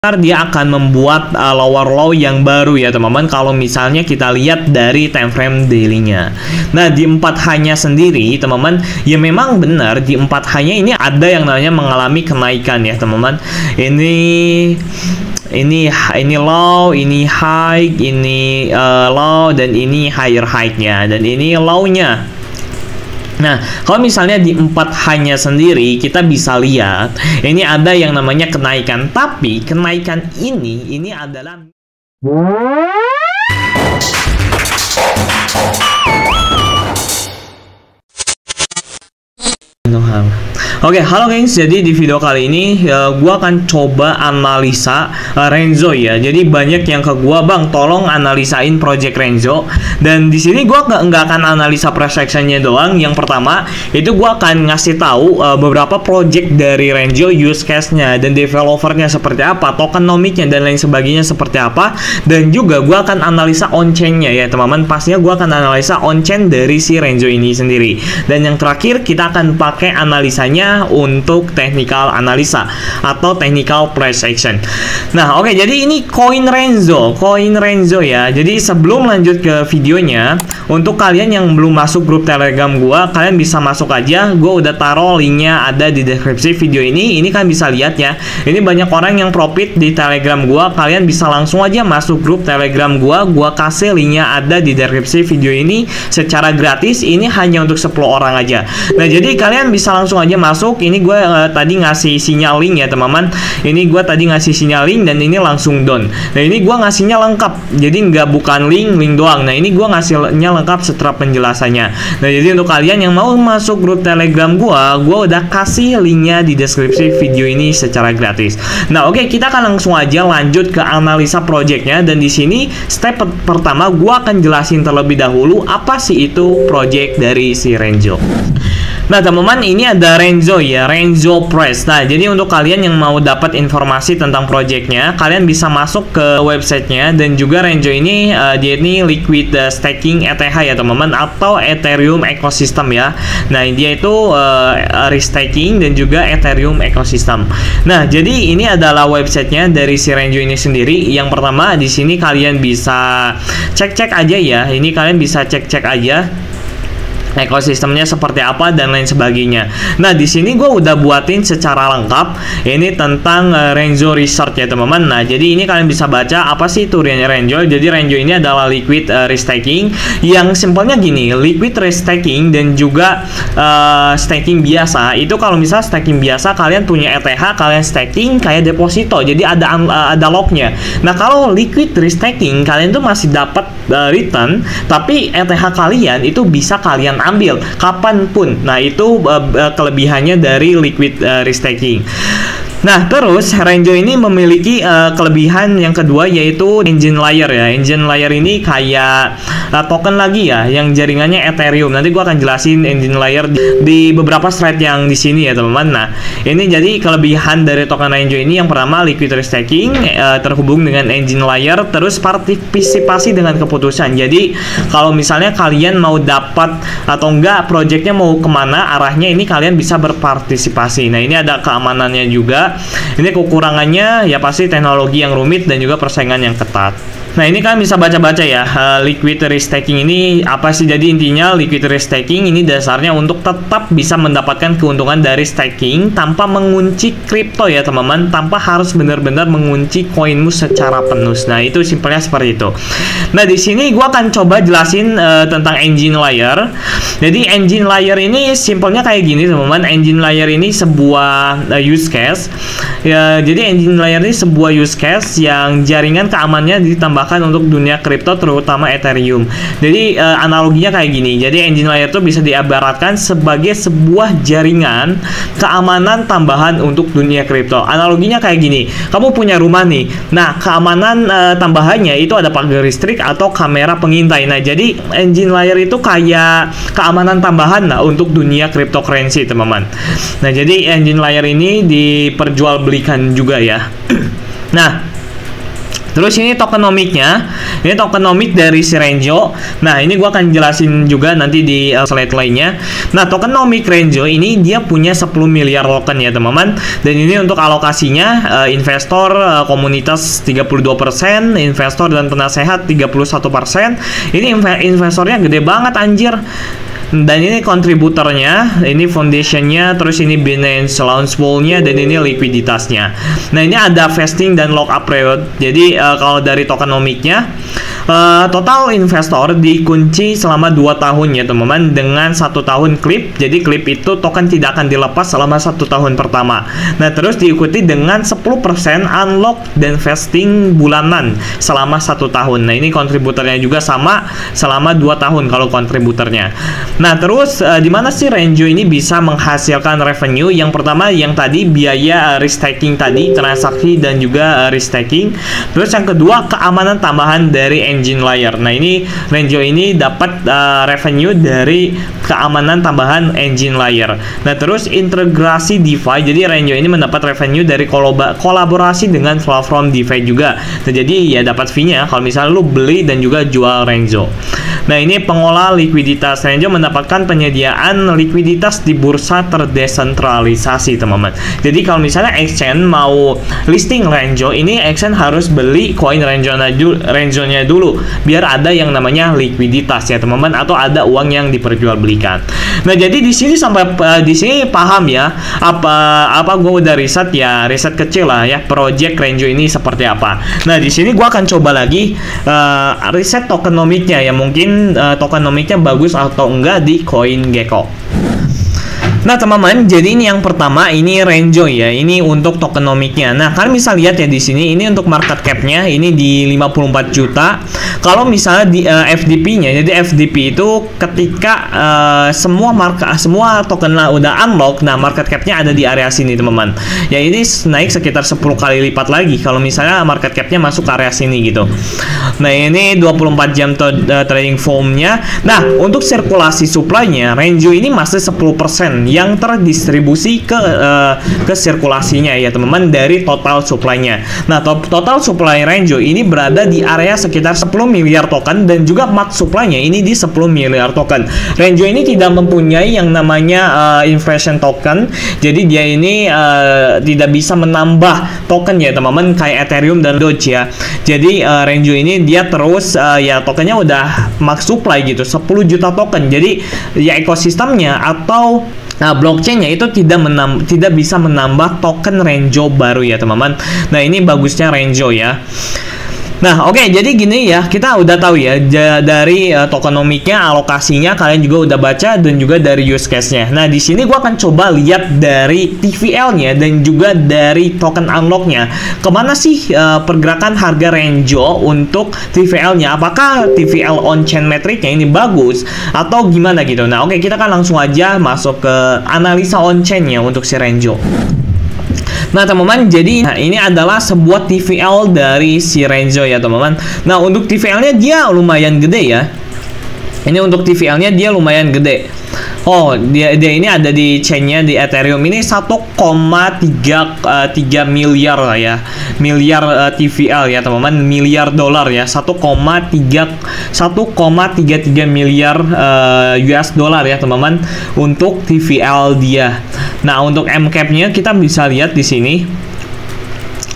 dia akan membuat lower low yang baru ya teman-teman, kalau misalnya kita lihat dari time frame daily-nya. Nah, di 4H-nya sendiri teman-teman, ya memang benar di 4H-nya ini ada yang namanya mengalami kenaikan ya teman-teman. Ini low, ini high, ini low, dan ini higher high-nya, dan ini low-nya. Nah, kalau misalnya di 4H-nya sendiri, kita bisa lihat ini ada yang namanya kenaikan. Tapi kenaikan ini adalah Oke, halo guys. Jadi di video kali ini gua akan coba analisa Renzo ya. Jadi banyak yang ke gua, "Bang, tolong analisain project Renzo." Dan di sini gua nggak akan analisa price action-nya doang. Yang pertama, itu gua akan ngasih tahu beberapa project dari Renzo, use case-nya dan developer-nya seperti apa, tokenomics-nya dan lain sebagainya seperti apa. Dan juga gua akan analisa on-chain-nya ya, teman-teman. Pastinya gua akan analisa on-chain dari si Renzo ini sendiri. Dan yang terakhir, kita akan pakai analisanya untuk technical analisa atau technical price action. Nah, oke, jadi ini koin Renzo ya. Jadi sebelum lanjut ke videonya, untuk kalian yang belum masuk grup Telegram gua, kalian bisa masuk aja. Gua udah taruh linknya ada di deskripsi video ini. Ini kan bisa lihat ya. Ini banyak orang yang profit di Telegram gua. Kalian bisa langsung aja masuk grup Telegram gua. Gua kasih linknya ada di deskripsi video ini secara gratis. Ini hanya untuk 10 orang aja. Nah, jadi kalian bisa langsung aja masuk. Ini gue tadi ngasih sinyal link ya teman-teman. Ini gue tadi ngasih sinyal link dan ini langsung down. Nah, ini gue ngasihnya lengkap. Jadi bukan link doang. Nah, ini gue ngasihnya lengkap setelah penjelasannya. Nah, jadi untuk kalian yang mau masuk grup Telegram gue udah kasih linknya di deskripsi video ini secara gratis. Nah, oke, kita akan langsung aja lanjut ke analisa projectnya. Dan di sini step pertama gue akan jelasin terlebih dahulu apa sih itu project dari si Renzo. Nah, teman-teman, ini ada Renzo ya, Renzo Press. Nah, jadi untuk kalian yang mau dapat informasi tentang projectnya, kalian bisa masuk ke websitenya. Dan juga Renzo ini dia ini liquid staking ETH ya teman-teman, atau Ethereum ecosystem ya. Nah, dia itu restaking dan juga Ethereum ecosystem. Nah, jadi ini adalah websitenya dari si Renzo ini sendiri. Yang pertama, di sini kalian bisa cek-cek aja ya. Ini kalian bisa cek-cek aja ekosistemnya seperti apa dan lain sebagainya. Nah, di sini gue udah buatin secara lengkap ini tentang Renzo Research ya teman-teman. Nah, jadi ini kalian bisa baca apa sih itu Renzo. Jadi Renzo ini adalah liquid restaking. Yang simpelnya gini, liquid restaking dan juga staking biasa. Itu kalau misalnya staking biasa, kalian punya ETH, kalian staking kayak deposito. Jadi ada locknya. Nah, kalau liquid restaking, kalian tuh masih dapat return, tapi ETH kalian itu bisa kalian ambil kapanpun. Nah, itu kelebihannya dari liquid restaking. Nah, terus Renzo ini memiliki kelebihan yang kedua, yaitu engine layer ya. Engine layer ini kayak token lagi ya, yang jaringannya Ethereum. Nanti gua akan jelasin engine layer di beberapa slide yang di sini ya teman-teman. Nah, ini jadi kelebihan dari token Renzo ini. Yang pertama, liquid restaking terhubung dengan engine layer, terus partisipasi dengan keputusan. Jadi kalau misalnya kalian mau dapat atau enggak projectnya mau kemana arahnya, ini kalian bisa berpartisipasi. Nah, ini ada keamanannya juga. Ini kekurangannya ya pasti teknologi yang rumit dan juga persaingan yang ketat. Nah, ini kan bisa baca-baca ya, liquid restaking ini apa sih? Jadi intinya liquid restaking ini dasarnya untuk tetap bisa mendapatkan keuntungan dari staking tanpa mengunci kripto ya teman-teman, tanpa harus benar-benar mengunci koinmu secara penuh. Nah, itu simpelnya seperti itu. Nah, di sini gua akan coba jelasin tentang engine layer. Jadi engine layer ini simpelnya kayak gini teman-teman. Engine layer ini sebuah use case ya. Jadi engine layer ini sebuah use case yang jaringan keamanannya ditambah untuk dunia kripto, terutama Ethereum. Jadi analoginya kayak gini. Jadi engine layer itu bisa diibaratkan sebagai sebuah jaringan keamanan tambahan untuk dunia kripto. Analoginya kayak gini. Kamu punya rumah nih. Nah, keamanan tambahannya itu ada pagar listrik atau kamera pengintai. Nah, jadi engine layer itu kayak keamanan tambahan untuk dunia cryptocurrency, teman-teman. Nah, jadi engine layer ini diperjualbelikan juga ya. Nah, Terus ini tokenomiknya, ini tokenomik dari si Renzo. Nah, ini gua akan jelasin juga nanti di slide lainnya. Nah, tokenomik Renzo ini dia punya 10 miliar token ya teman-teman. Dan ini untuk alokasinya investor, komunitas 32%, investor dan penasehat 31%. Ini investornya gede banget anjir. Dan ini kontributornya, ini foundationnya, terus ini Binance Launch Pool-nya, dan ini likuiditasnya. Nah, ini ada vesting dan lockup period. Jadi kalau dari tokenomiknya, total investor dikunci selama 2 tahun ya teman-teman, dengan 1 tahun clip. Jadi clip itu token tidak akan dilepas selama 1 tahun pertama. Nah, terus diikuti dengan 10% unlock dan vesting bulanan selama 1 tahun. Nah, ini kontributornya juga sama selama 2 tahun kalau kontributornya. Nah, terus di mana sih Renzo ini bisa menghasilkan revenue? Yang pertama yang tadi biaya restaking tadi, transaksi dan juga restaking. Terus yang kedua keamanan tambahan dari engine layer. Nah, ini Renzo ini dapat revenue dari keamanan tambahan engine layer. Nah, terus integrasi DeFi. Jadi Renzo ini mendapat revenue dari kolaborasi dengan platform DeFi juga. Nah, jadi ya dapat fee-nya kalau misalnya lu beli dan juga jual Renzo. Nah, ini pengolah likuiditas. Renzo mendapatkan penyediaan likuiditas di bursa terdesentralisasi, teman-teman. Jadi kalau misalnya exchange mau listing Renzo, ini exchange harus beli koin Renzo-nya dulu biar ada yang namanya likuiditas ya, teman-teman, atau ada uang yang diperjualbelikan. Nah, jadi di sini sampai di sini paham ya apa gue udah riset kecil lah ya project Renzo ini seperti apa. Nah, di sini gue akan coba lagi riset tokenomiknya ya, mungkin tokenomiknya bagus atau enggak di CoinGecko. Nah, teman-teman, jadi ini yang pertama, ini Renzo ya, ini untuk tokenomiknya. Nah, kalian bisa lihat ya di sini, ini untuk market cap-nya ini di 54 juta. Kalau misalnya di FDP-nya, jadi FDP itu ketika semua token lah udah unlock, nah market cap-nya ada di area sini, teman-teman. Ya, ini naik sekitar 10 kali lipat lagi kalau misalnya market cap-nya masuk ke area sini gitu. Nah, ini 24 jam trading volume-nya. Nah, untuk sirkulasi supply-nya, Renzo ini masih 10% yang terdistribusi ke sirkulasinya ya, teman-teman, dari total supply-nya. Nah, total supply Renzo ini berada di area sekitar 10 miliar token dan juga max supply-nya ini di 10 miliar token. Renzo ini tidak mempunyai yang namanya inflation token. Jadi dia ini tidak bisa menambah token ya, teman-teman, kayak Ethereum dan Doge ya. Jadi Renzo ini dia terus ya tokennya udah max supply gitu, 10 juta token. Jadi ya ekosistemnya atau blockchain-nya itu tidak bisa menambah token Renzo baru ya, teman-teman. Nah, ini bagusnya Renzo ya. Nah, oke, jadi gini ya, kita udah tahu ya dari tokenomiknya, alokasinya kalian juga udah baca, dan juga dari use case-nya. Nah, di sini gua akan coba lihat dari TVL-nya dan juga dari token unlock-nya. Kemana sih pergerakan harga Renzo untuk TVL-nya? Apakah TVL on-chain metric-nya ini bagus atau gimana gitu? Nah, oke, kita kan langsung aja masuk ke analisa on-chain-nya untuk si Renzo. Nah, teman-teman, jadi ini adalah sebuah TVL dari si Renzo ya, teman-teman. Nah, untuk TVL-nya dia lumayan gede ya. Ini untuk TVL-nya dia lumayan gede. Oh, dia ini ada di chain-nya di Ethereum ini 1,33 miliar lah ya. Miliar TVL ya, teman-teman, miliar dolar ya. 1,33 miliar US dollar ya, teman-teman, untuk TVL dia. Nah, untuk MCAP-nya kita bisa lihat di sini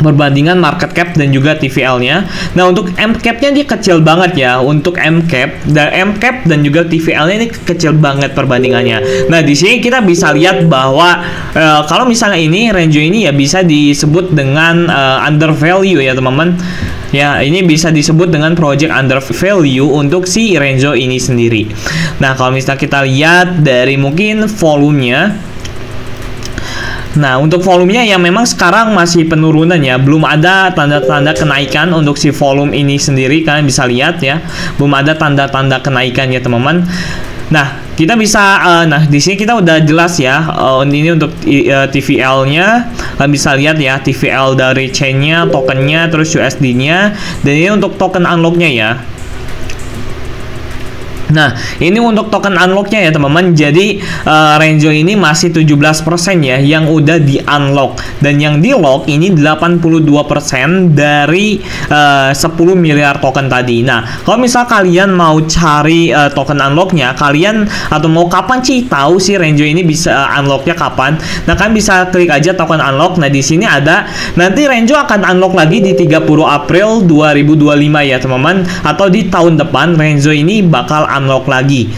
perbandingan market cap dan juga TVL-nya. Nah, untuk MCAP-nya dia kecil banget ya. Untuk MCAP dan juga TVL-nya ini kecil banget perbandingannya. Nah, di sini kita bisa lihat bahwa kalau misalnya ini Renzo ini ya bisa disebut dengan undervalue ya, teman-teman. Ya, ini bisa disebut dengan project undervalue untuk si Renzo ini sendiri. Nah, kalau misalnya kita lihat dari mungkin volumenya. Nah, untuk volumenya yang memang sekarang masih penurunan ya, belum ada tanda-tanda kenaikan untuk si volume ini sendiri, kalian bisa lihat ya, belum ada tanda-tanda kenaikan ya, teman-teman. Nah, kita bisa, nah di sini kita udah jelas ya, ini untuk TVL-nya, kalian bisa lihat ya, TVL dari chain-nya, tokennya, terus USD-nya, dan ini untuk token unlock-nya ya. Nah, ini untuk token unlocknya ya teman-teman. Jadi Renzo ini masih 17% ya yang udah di unlock, dan yang di lock ini 82% dari 10 miliar token tadi. Nah, kalau misal kalian mau cari token unlocknya, kalian atau mau kapan sih tahu sih Renzo ini bisa unlocknya kapan? Nah, kalian bisa klik aja token unlock. Nah, di sini ada nanti Renzo akan unlock lagi di 30 April 2025 ya teman-teman, atau di tahun depan Renzo ini bakal unlock lagi.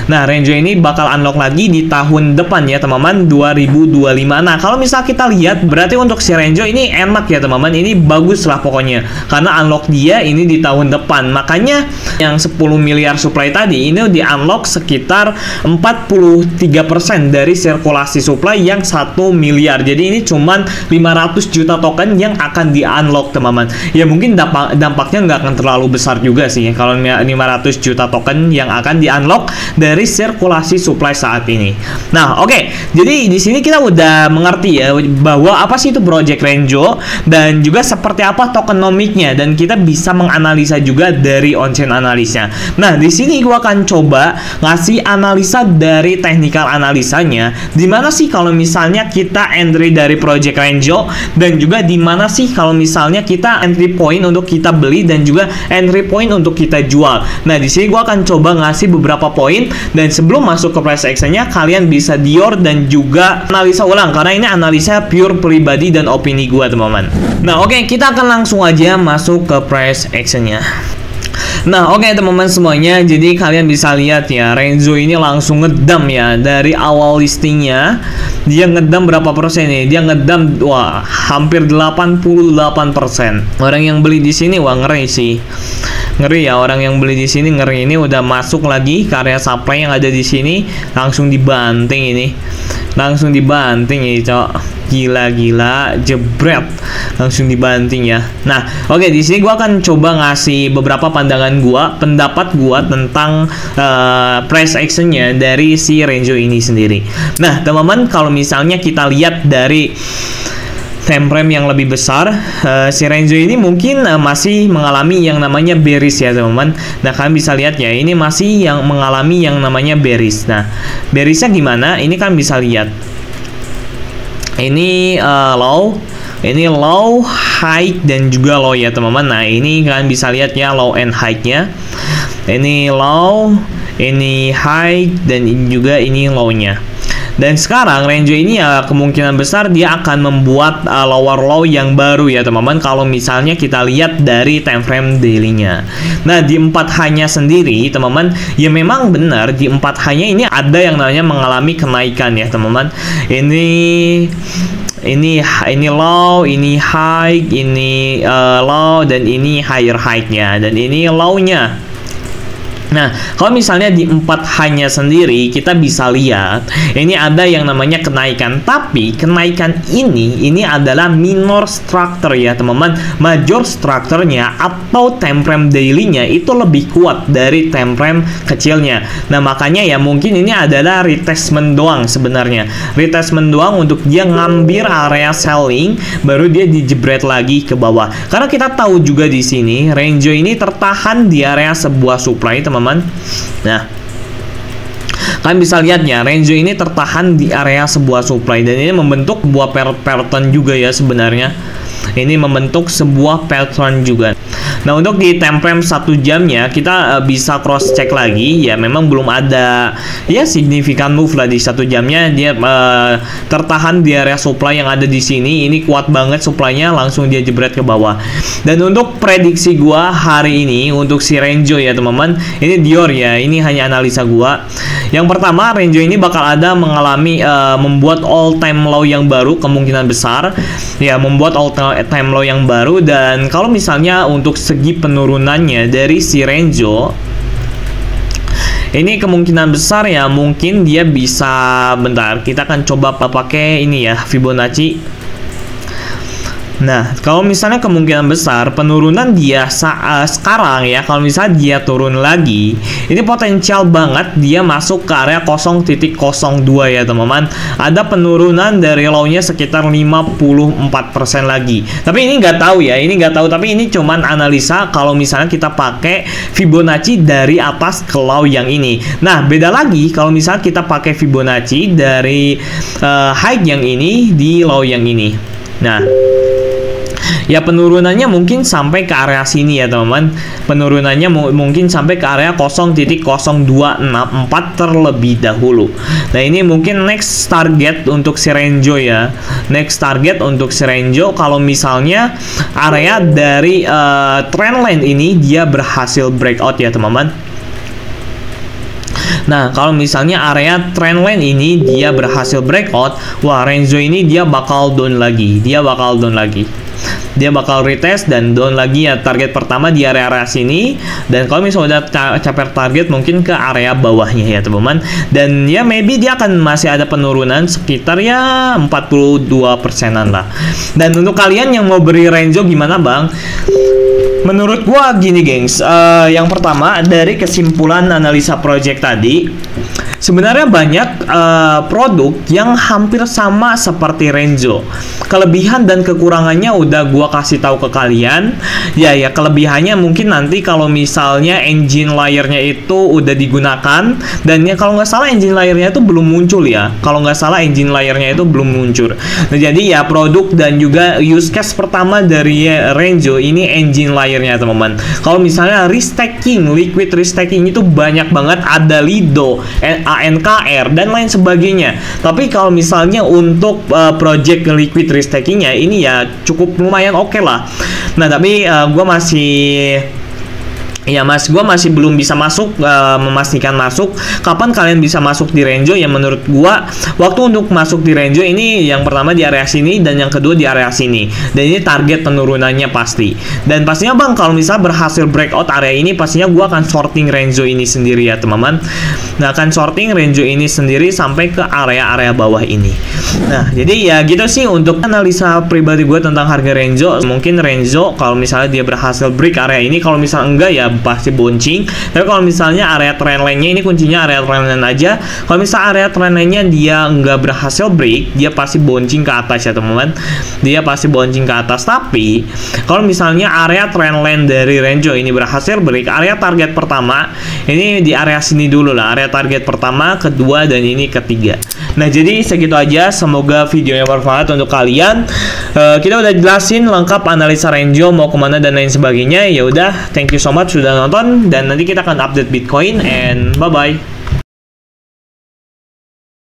Nah, Renzo ini bakal unlock lagi di tahun depan ya teman-teman, 2025. Nah, kalau misal kita lihat berarti untuk si Renzo ini enak ya teman-teman, ini bagus lah pokoknya, karena unlock dia ini di tahun depan. Makanya yang 10 miliar supply tadi ini di unlock sekitar 43% dari sirkulasi supply yang 1 miliar. Jadi ini cuman 500 juta token yang akan di unlock teman-teman. Ya mungkin dampaknya nggak akan terlalu besar juga sih kalau 500 juta token yang akan di unlock dari sirkulasi supply saat ini. Nah, oke. Jadi di sini kita udah mengerti ya bahwa apa sih itu Project Renzo dan juga seperti apa tokenomiknya, dan kita bisa menganalisa juga dari on-chain analisnya. Nah, di sini gua akan coba ngasih analisa dari technical analisanya. Dimana sih kalau misalnya kita entry dari Project Renzo, dan juga dimana sih kalau misalnya kita entry point untuk kita beli dan juga entry point untuk kita jual. Nah, di sini gua akan coba ngasih beberapa poin, dan sebelum masuk ke price action-nya kalian bisa dior dan juga analisa ulang, karena ini analisa pure pribadi dan opini gua teman-teman. Nah, oke, kita akan langsung aja masuk ke price action-nya. Nah, oke teman-teman semuanya, jadi kalian bisa lihat ya, Renzo ini langsung ngedam ya dari awal listingnya. Dia ngedam berapa persen nih? Dia ngedam wah, hampir 88%. Orang yang beli di sini wah ngeri sih. Ngeri ya, orang yang beli di sini ngeri. Ini udah masuk lagi ke area supply yang ada di sini, langsung dibanting ini. Langsung dibanting ya, cok. Gila, jebret. Langsung dibanting ya. Nah, oke, di sini gua akan coba ngasih beberapa pendapat gua tentang price actionnya dari si Renzo ini sendiri. Nah, teman-teman, kalau misalnya kita lihat dari time frame yang lebih besar, si Renzo ini mungkin masih mengalami yang namanya bearish ya teman-teman. Nah, kalian bisa lihat ya, ini masih yang mengalami yang namanya bearish. Nah, bearishnya gimana? Ini kan bisa lihat. Ini low, ini low, high, dan juga low ya teman-teman. Nah, ini kalian bisa lihat ya low and high-nya. Ini low, ini high, dan ini juga ini low-nya. Dan sekarang Renzo ini ya kemungkinan besar dia akan membuat lower low yang baru ya teman-teman, kalau misalnya kita lihat dari time frame daily-nya. Nah, di 4H-nya sendiri teman-teman, ya memang benar di 4H-nya ini ada yang namanya mengalami kenaikan ya teman-teman. Ini low, ini high, ini low, dan ini higher high-nya, dan ini low-nya. Nah, kalau misalnya di 4H-nya sendiri kita bisa lihat ini ada yang namanya kenaikan, tapi kenaikan ini adalah minor structure ya teman-teman. Major structure-nya atau time frame daily-nya itu lebih kuat dari time frame kecilnya. Nah, makanya ya mungkin ini adalah retestment doang sebenarnya. Retestment doang untuk dia ngambil area selling, baru dia dijebret lagi ke bawah. Karena kita tahu juga di sini Renzo ini tertahan di area sebuah supply teman-teman. Nah, kalian bisa lihat ya, Renzo ini tertahan di area sebuah supply, dan ini membentuk sebuah pattern juga ya sebenarnya. Ini membentuk sebuah pattern juga. Nah, untuk di time frame 1 jamnya kita bisa cross check lagi ya, memang belum ada ya signifikan move lah di 1 jamnya. Dia tertahan di area supply yang ada di sini. Ini kuat banget supply-nya, langsung dia jebret ke bawah. Dan untuk prediksi gua hari ini untuk si Renzo ya teman-teman, ini Dior ya, ini hanya analisa gua. Yang pertama, Renzo ini bakal ada mengalami membuat all time low yang baru, kemungkinan besar ya, membuat all time low yang baru. Dan kalau misalnya untuk segi penurunannya dari si Renzo, ini kemungkinan besar ya mungkin dia bisa, bentar, kita akan coba pakai ini ya, Fibonacci. Nah, kalau misalnya kemungkinan besar penurunan dia sekarang ya, kalau misalnya dia turun lagi, ini potensial banget dia masuk ke area 0.02 ya teman-teman. Ada penurunan dari low-nya sekitar 54% lagi. Tapi ini nggak tahu ya, tapi ini cuman analisa kalau misalnya kita pakai Fibonacci dari atas ke low yang ini. Nah, beda lagi kalau misalnya kita pakai Fibonacci dari high yang ini di low yang ini. Nah, ya penurunannya mungkin sampai ke area sini ya teman-teman. Penurunannya mungkin sampai ke area 0.0264 terlebih dahulu. Nah, ini mungkin next target untuk si Renzo ya. Next target untuk si Renzo kalau misalnya area dari trendline ini dia berhasil breakout ya teman-teman. Nah, kalau misalnya area trendline ini dia berhasil breakout, wah Renzo ini dia bakal down lagi. Dia bakal retest dan down lagi ya. Target pertama di area sini, dan kalau misalnya udah capai target mungkin ke area bawahnya ya teman-teman. Dan ya maybe dia akan masih ada penurunan sekitar ya 42%-an lah. Dan untuk kalian yang mau beri Renzo gimana bang? Menurut gua gini gengs, yang pertama dari kesimpulan analisa project tadi, sebenarnya banyak produk yang hampir sama seperti Renzo. Kelebihan dan kekurangannya udah gua kasih tahu ke kalian. Ya kelebihannya mungkin nanti kalau misalnya engine layernya itu udah digunakan, dan ya kalau nggak salah engine layernya itu belum muncul ya. Nah, jadi ya produk dan juga use case pertama dari Renzo ini engine layernya teman-teman. Kalau misalnya restacking, liquid restacking itu banyak banget, ada Lido, ANKR dan lain sebagainya. Tapi kalau misalnya untuk project liquid restackingnya ini ya cukup lumayan oke lah. Nah, tapi gue masih belum bisa memastikan masuk. Kapan kalian bisa masuk di Renzo? Ya menurut gua waktu untuk masuk di Renzo ini yang pertama di area sini dan yang kedua di area sini. Dan ini target penurunannya pasti. Dan pastinya bang kalau misalnya berhasil breakout area ini, pastinya gua akan sorting Renzo ini sendiri ya teman-teman. Nah, akan sorting Renzo ini sendiri sampai ke area-area bawah ini. Nah, jadi ya gitu sih untuk analisa pribadi gue tentang harga Renzo. Mungkin Renzo kalau misalnya dia berhasil break area ini, kalau misalnya enggak ya pasti bouncing. Tapi kalau misalnya area trendline-nya ini kuncinya area trendline aja. Kalau misalnya area trendline-nya dia nggak berhasil break, dia pasti bouncing ke atas ya teman-teman. Tapi kalau misalnya area trendline dari Renzo ini berhasil break, area target pertama ini di area sini dulu lah. Area target pertama, kedua, dan ini ketiga. Nah, jadi segitu aja. Semoga videonya bermanfaat untuk kalian. Kita udah jelasin lengkap analisa Renzo mau kemana dan lain sebagainya. Ya udah, thank you so much sudah nonton, dan nanti kita akan update Bitcoin, and bye bye.